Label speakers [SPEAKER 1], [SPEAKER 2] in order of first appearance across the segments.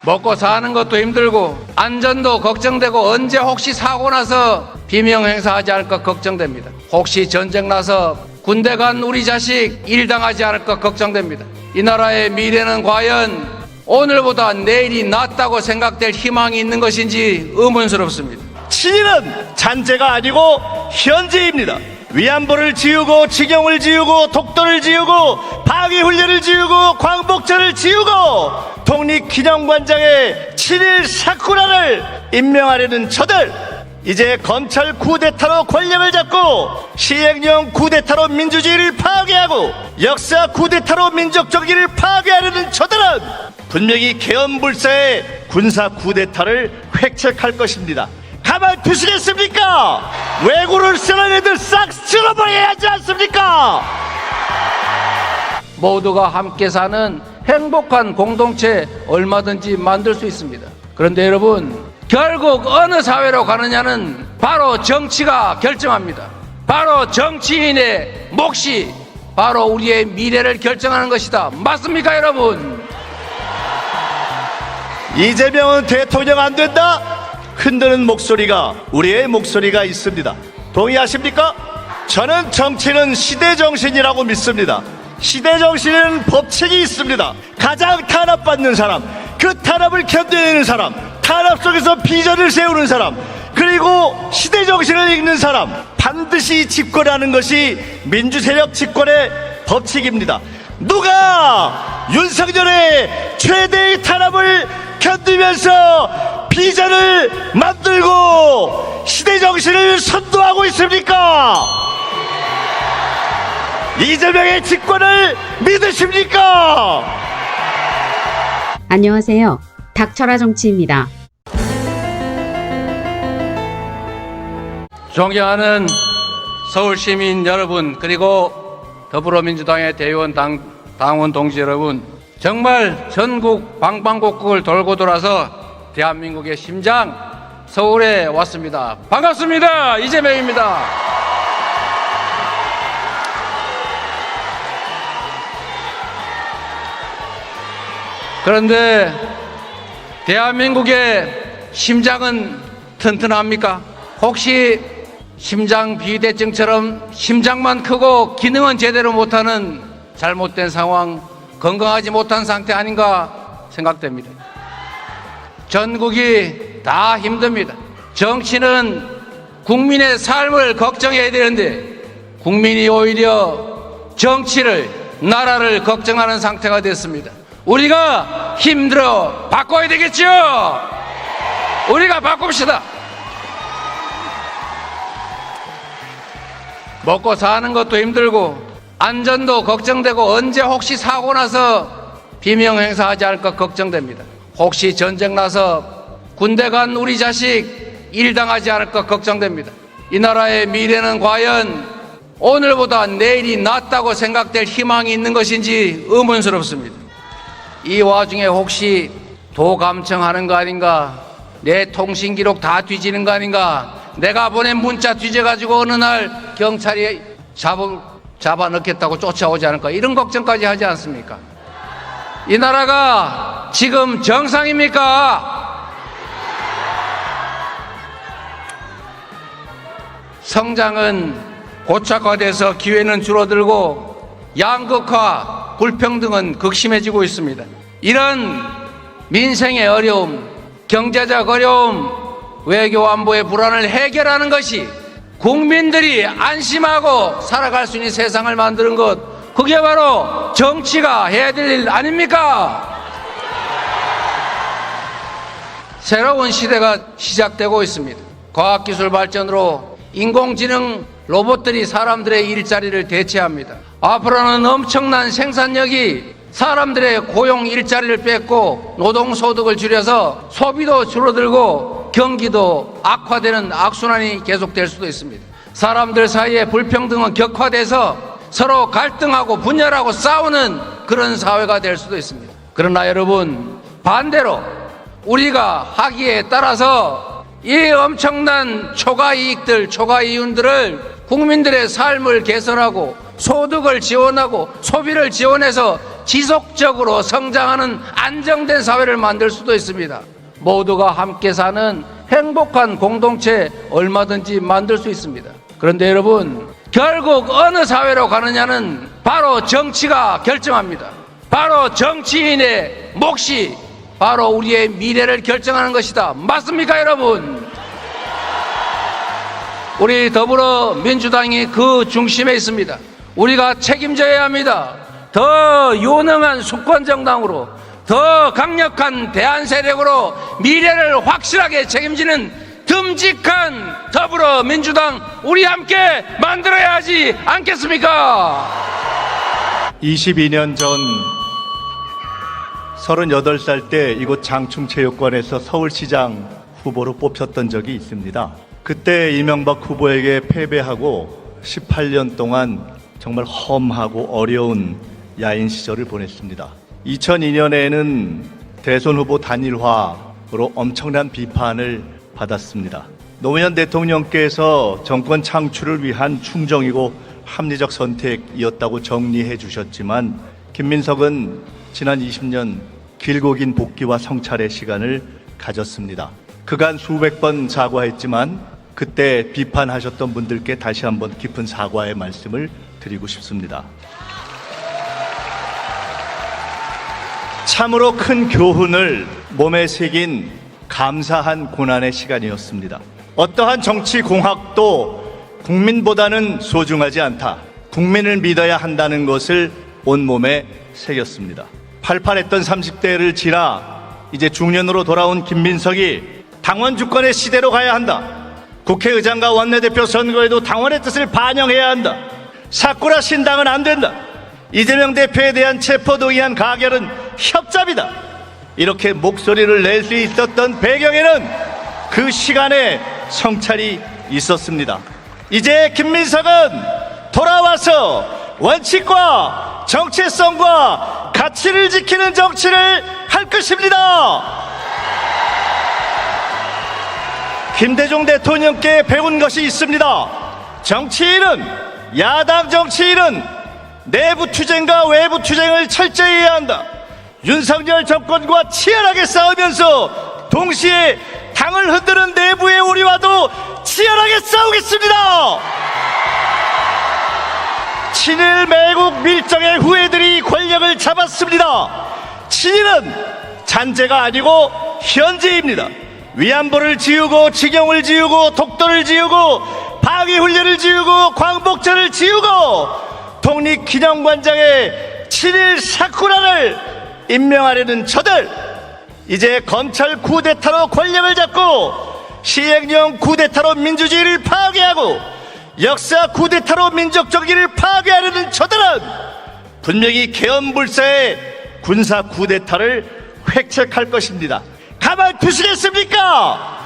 [SPEAKER 1] 먹고 사는 것도 힘들고 안전도 걱정되고 언제 혹시 사고 나서 비명 행사하지 않을까 걱정됩니다. 혹시 전쟁 나서 군대 간 우리 자식 일당하지 않을까 걱정됩니다. 이 나라의 미래는 과연 오늘보다 내일이 낫다고 생각될 희망이 있는 것인지 의문스럽습니다.
[SPEAKER 2] 친일은 잔재가 아니고 현재입니다. 위안부를 지우고 직영을 지우고 독도를 지우고 방위훈련을 지우고 광복절을 지우고 독립기념관장에 친일 사쿠라를 임명하려는 저들, 이제 검찰 쿠데타로 권력을 잡고 시행령 쿠데타로 민주주의를 파괴하고 역사 쿠데타로 민족 정의를 파괴하려는 저들은 분명히 계엄불사의 군사 쿠데타를 획책할 것입니다. 가만 두시겠습니까? 왜구를 쓰는 애들 싹 쓸어버려야 하지 않습니까?
[SPEAKER 1] 모두가 함께 사는 행복한 공동체 얼마든지 만들 수 있습니다. 그런데 여러분, 결국 어느 사회로 가느냐는 바로 정치가 결정합니다. 바로 정치인의 몫이 바로 우리의 미래를 결정하는 것이다. 맞습니까, 여러분?
[SPEAKER 2] 이재명은 대통령 안 된다? 흔드는 목소리가 우리의 목소리가 있습니다. 동의하십니까? 저는 정치는 시대정신이라고 믿습니다. 시대정신은 법칙이 있습니다. 가장 탄압받는 사람, 그 탄압을 견뎌내는 사람, 탄압 속에서 비전을 세우는 사람, 그리고 시대정신을 읽는 사람, 반드시 집권하는 것이 민주세력 집권의 법칙입니다. 누가 윤석열의 최대의 탄압을 견디면서 비전을 만들고 시대정신을 선도하고 있습니까? 이재명의 집권을 믿으십니까?
[SPEAKER 3] 안녕하세요. 닥쳐라 정치입니다.
[SPEAKER 1] 존경하는 서울시민 여러분, 그리고 더불어민주당의 대의원 당원 동지 여러분, 정말 전국 방방곡곡을 돌고 돌아서 대한민국의 심장 서울에 왔습니다. 반갑습니다. 이재명입니다. 그런데 대한민국의 심장은 튼튼합니까? 혹시 심장 비대증처럼 심장만 크고 기능은 제대로 못하는 잘못된 상황, 건강하지 못한 상태 아닌가 생각됩니다. 전국이 다 힘듭니다. 정치는 국민의 삶을 걱정해야 되는데 국민이 오히려 정치를, 나라를 걱정하는 상태가 됐습니다. 우리가 힘들어 바꿔야 되겠죠? 우리가 바꿉시다. 먹고 사는 것도 힘들고 안전도 걱정되고 언제 혹시 사고 나서 비명 행사하지 않을까 걱정됩니다. 혹시 전쟁 나서 군대 간 우리 자식 일당하지 않을까 걱정됩니다. 이 나라의 미래는 과연 오늘보다 내일이 낫다고 생각될 희망이 있는 것인지 의문스럽습니다. 이 와중에 혹시 도감청하는 거 아닌가, 내 통신 기록 다 뒤지는 거 아닌가, 내가 보낸 문자 뒤져가지고 어느 날 경찰이 잡아 넣겠다고 쫓아오지 않을까, 이런 걱정까지 하지 않습니까? 이 나라가 지금 정상입니까? 성장은 고착화돼서 기회는 줄어들고 양극화, 불평등은 극심해지고 있습니다. 이런 민생의 어려움, 경제적 어려움, 외교 안보의 불안을 해결하는 것이 국민들이 안심하고 살아갈 수 있는 세상을 만드는 것, 그게 바로 정치가 해야 될 일 아닙니까? 새로운 시대가 시작되고 있습니다. 과학기술 발전으로 인공지능 로봇들이 사람들의 일자리를 대체합니다. 앞으로는 엄청난 생산력이 사람들의 고용 일자리를 뺏고 노동소득을 줄여서 소비도 줄어들고 경기도 악화되는 악순환이 계속될 수도 있습니다. 사람들 사이의 불평등은 격화돼서 서로 갈등하고 분열하고 싸우는 그런 사회가 될 수도 있습니다. 그러나 여러분, 반대로 우리가 하기에 따라서 이 엄청난 초과 이익들, 초과 이윤들을 국민들의 삶을 개선하고 소득을 지원하고 소비를 지원해서 지속적으로 성장하는 안정된 사회를 만들 수도 있습니다. 모두가 함께 사는 행복한 공동체 얼마든지 만들 수 있습니다. 그런데 여러분, 결국 어느 사회로 가느냐는 바로 정치가 결정합니다. 바로 정치인의 몫이 바로 우리의 미래를 결정하는 것이다. 맞습니까, 여러분? 우리 더불어민주당이 그 중심에 있습니다. 우리가 책임져야 합니다. 더 유능한 수권정당으로, 더 강력한 대안세력으로 미래를 확실하게 책임지는 듬직한 더불어민주당, 우리 함께 만들어야 하지 않겠습니까?
[SPEAKER 2] 22년 전 38살 때 이곳 장충체육관에서 서울시장 후보로 뽑혔던 적이 있습니다. 그때 이명박 후보에게 패배하고 18년 동안 정말 험하고 어려운 야인 시절을 보냈습니다. 2002년에는 대선 후보 단일화로 엄청난 비판을 받았습니다. 노무현 대통령께서 정권 창출을 위한 충정이고 합리적 선택이었다고 정리해 주셨지만, 김민석은 지난 20년 길고 긴 복귀와 성찰의 시간을 가졌습니다. 그간 수백 번 사과했지만 그때 비판하셨던 분들께 다시 한번 깊은 사과의 말씀을 드리고 싶습니다. 참으로 큰 교훈을 몸에 새긴 감사한 고난의 시간이었습니다. 어떠한 정치 공학도 국민보다는 소중하지 않다. 국민을 믿어야 한다는 것을 온몸에 새겼습니다. 팔팔했던 30대를 지나 이제 중년으로 돌아온 김민석이 당원 주권의 시대로 가야 한다. 국회의장과 원내대표 선거에도 당원의 뜻을 반영해야 한다. 사꾸라 신당은 안 된다. 이재명 대표에 대한 체포동의안 가결은 협잡이다. 이렇게 목소리를 낼 수 있었던 배경에는 그 시간에 성찰이 있었습니다. 이제 김민석은 돌아와서 원칙과 정체성과 가치를 지키는 정치를 할 것입니다. 김대중 대통령께 배운 것이 있습니다. 정치인은, 야당 정치인은 내부 투쟁과 외부 투쟁을 철저히 해야 한다. 윤석열 정권과 치열하게 싸우면서 동시에 당을 흔드는 내부의 우리와도 치열하게 싸우겠습니다. 친일 매국 밀정의 후예들이 권력을 잡았습니다. 친일은 잔재가 아니고 현재입니다. 위안부를 지우고 직영을 지우고 독도를 지우고 방위훈련을 지우고 광복절을 지우고 독립기념관장에 친일 사쿠라를 임명하려는 저들, 이제 검찰 쿠데타로 권력을 잡고 시행령 쿠데타로 민주주의를 파괴하고 역사 쿠데타로 민족정의를 파괴하려는 저들은 분명히 계엄불사의 군사 쿠데타를 획책할 것입니다. 가만 두시겠습니까?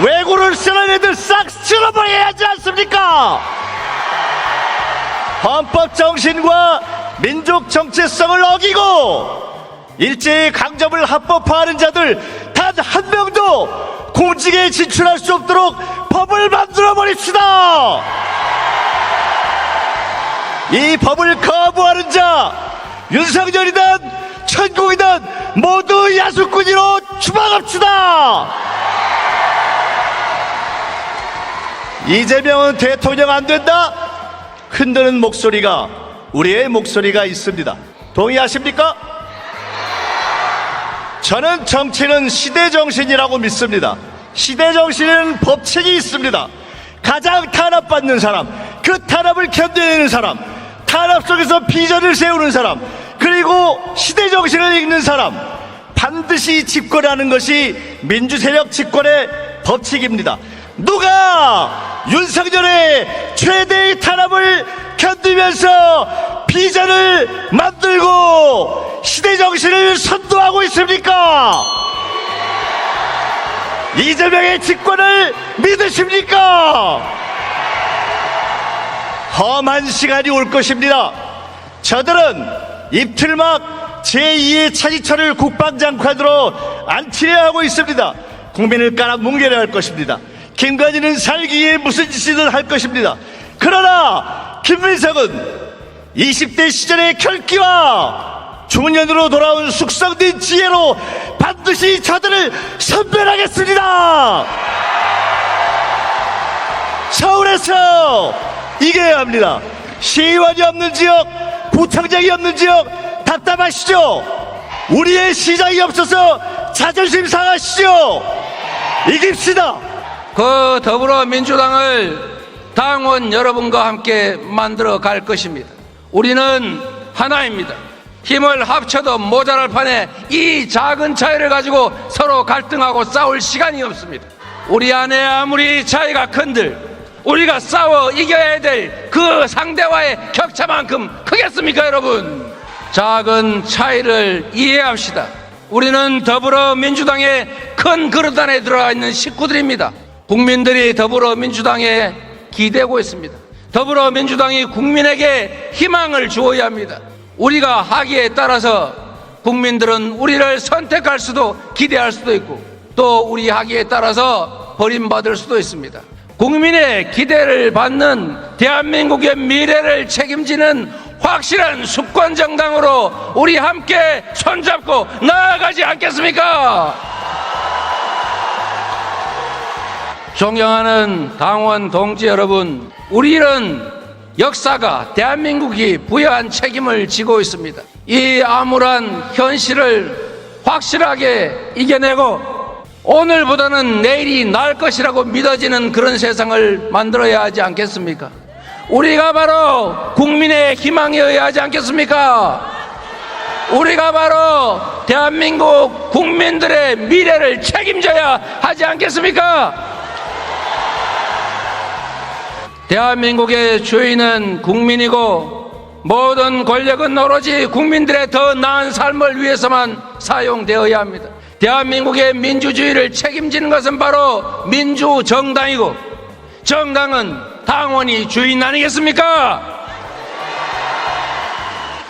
[SPEAKER 2] 왜구를 쓰는 애들 싹 쓸어버려야 하지 않습니까? 헌법 정신과 민족 정체성을 어기고 일제히 강점을 합법화하는 자들 단 한 명도 공직에 진출할 수 없도록 법을 만들어 버립시다. 이 법을 거부하는 자, 윤석열이든 천공이든 모두 야수꾼이로 추방합시다. 이재명은 대통령 안 된다? 흔드는 목소리가, 우리의 목소리가 있습니다. 동의하십니까? 저는 정치는 시대정신이라고 믿습니다. 시대정신은 법칙이 있습니다. 가장 탄압받는 사람, 그 탄압을 견뎌내는 사람, 탄압 속에서 비전을 세우는 사람, 그리고 시대정신을 읽는 사람, 반드시 집권하는 것이 민주세력 집권의 법칙입니다. 누가 윤석열의 최대의 탄압을 견디면서 비전을 만들고 시대정신을 선도하고 있습니까? 이재명의 집권을 믿으십니까? 험한 시간이 올 것입니다. 저들은 입틀막 제2의 차지철을 국방장관으로 안치려 하고 있습니다. 국민을 깔아뭉개려 할 것입니다. 김건희는 살기 위해 무슨 짓이든 할 것입니다. 그러나 김민석은 20대 시절의 결기와 중년으로 돌아온 숙성된 지혜로 반드시 저들을 선별하겠습니다. 서울에서 이겨야 합니다. 시의원이 없는 지역, 구청장이 없는 지역 답답하시죠? 우리의 시장이 없어서 자존심 상하시죠? 이깁시다.
[SPEAKER 1] 그 더불어민주당을 당원 여러분과 함께 만들어 갈 것입니다. 우리는 하나입니다. 힘을 합쳐도 모자랄 판에 이 작은 차이를 가지고 서로 갈등하고 싸울 시간이 없습니다. 우리 안에 아무리 차이가 큰들 우리가 싸워 이겨야 될 그 상대와의 격차만큼 크겠습니까, 여러분? 작은 차이를 이해합시다. 우리는 더불어민주당의 큰 그릇 안에 들어가 있는 식구들입니다. 국민들이 더불어민주당에 기대고 있습니다. 더불어민주당이 국민에게 희망을 주어야 합니다. 우리가 하기에 따라서 국민들은 우리를 선택할 수도 기대할 수도 있고 또 우리 하기에 따라서 버림받을 수도 있습니다. 국민의 기대를 받는 대한민국의 미래를 책임지는 확실한 수권정당으로 우리 함께 손잡고 나아가지 않겠습니까? 존경하는 당원 동지 여러분, 우리는 역사가 대한민국이 부여한 책임을 지고 있습니다. 이 암울한 현실을 확실하게 이겨내고 오늘보다는 내일이 나을 것이라고 믿어지는 그런 세상을 만들어야 하지 않겠습니까? 우리가 바로 국민의 희망이어야 하지 않겠습니까? 우리가 바로 대한민국 국민들의 미래를 책임져야 하지 않겠습니까? 대한민국의 주인은 국민이고 모든 권력은 오로지 국민들의 더 나은 삶을 위해서만 사용되어야 합니다. 대한민국의 민주주의를 책임지는 것은 바로 민주정당이고 정당은 당원이 주인 아니겠습니까?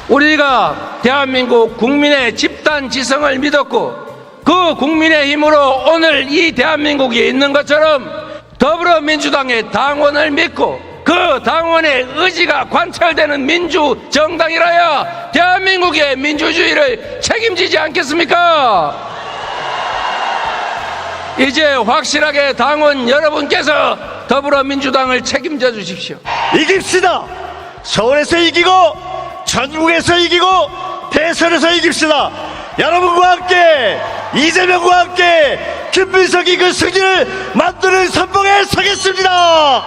[SPEAKER 1] 우리가 대한민국 국민의 집단 지성을 믿었고 그 국민의 힘으로 오늘 이 대한민국이 있는 것처럼 더불어민주당의 당원을 믿고 그 당원의 의지가 관철되는 민주정당이라야 대한민국의 민주주의를 책임지지 않겠습니까? 이제 확실하게 당원 여러분께서 더불어민주당을 책임져 주십시오.
[SPEAKER 2] 이깁시다. 서울에서 이기고 전국에서 이기고 대선에서 이깁시다. 여러분과 함께 이재명과 함께 김민석이 그 승리를 만드는 선봉에 서겠습니다.